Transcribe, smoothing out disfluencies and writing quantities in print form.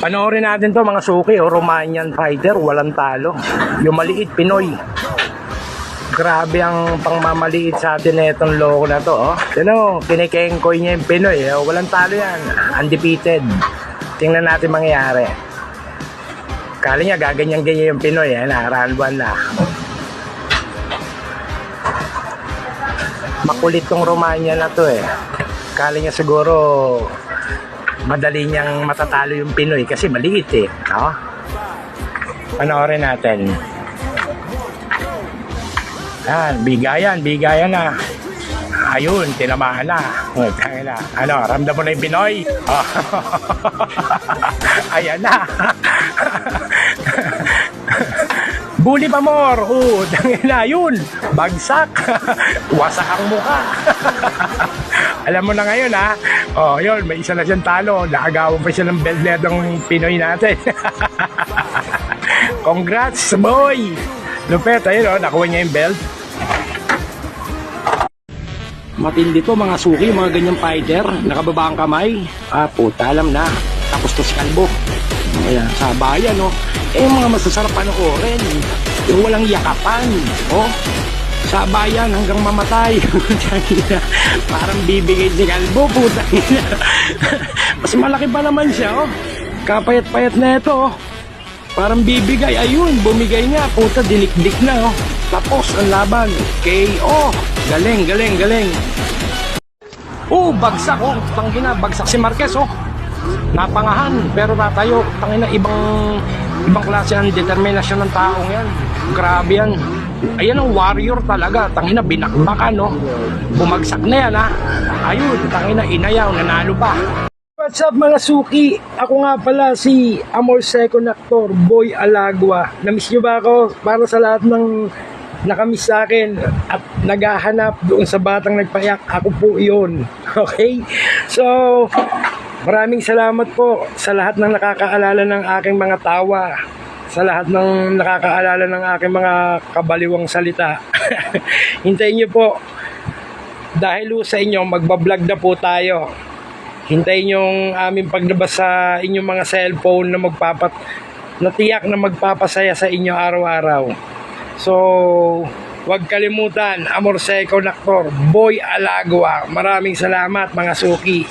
Panoorin natin to mga suki o Romanian fighter, walang talo. Yung maliit Pinoy. Grabe ang pangmamaliit sa atin na itong loko na to. Oh. Ano, kinikengkoy niya yung Pinoy. Oh. Walang talo yan. Undefeated. Tingnan natin mangyayari. Kala niya gaganyan-ganyan yung Pinoy. Round 1 na. Makulit tong Romania na to eh. Kala niya siguro madali niyang matatalo yung Pinoy kasi maliit eh. No? Panoorin natin. Yan, bigayan na. Ayun, tinamaan na. Ano, ramdam mo na yung Pinoy? Oh. Ayan na. Bully pa more. Tangina, yun. Bagsak. Wasak ang mukha. Alam mo na ngayon ha. Oh, yun, may isa na siyang talo. Nakagawan pa siya ng belt ng Pinoy natin. Congrats, boy. Lupet, ayun nakuha niya yung belt. Matindi to mga suki, mga ganyang fighter. Nakababa ang kamay. Puta, alam na. Tapos to si Kalbo. Ayan, sa bayan, yung mga masasarap panoorin. Yung walang yakapan, sa bayan hanggang mamatay. Parang bibigay si Kalbo, puta. Mas malaki pa naman siya, kapayat-payat na ito, parang bibigay. Ayun, bumigay niya, puta, dinikdik na, tapos ang laban. KO. Galing. Bagsak, tangina, bagsak si Marquez, napangahan, pero tatayo. Tangina, ibang klase ng determinasyon ng taong yan. Grabe yan. Ayan ang warrior talaga. Tangina, binakbakan, bumagsak na yan, Ayun, tangina, inayaw, nanalo pa. What's up mga suki? Ako nga pala si Amor Second Actor, Boy Alagua. Namiss nyo ba ako? Para sa lahat ng nakamiss sa akin at naghahanap doon sa batang nagpayak, ako po yun. Okay? So, maraming salamat po sa lahat ng nakakaalala ng aking mga tawa, sa lahat ng nakakaalala ng aking mga kabaliwang salita. Hintayin nyo po, dahil sa inyo, magbablog na po tayo. Hintayin yung aming paglabas sa inyong mga cellphone na tiyak na magpapasaya sa inyo araw-araw. So, huwag kalimutan, Amor Second Actor, Boy Alagua. Maraming salamat mga suki.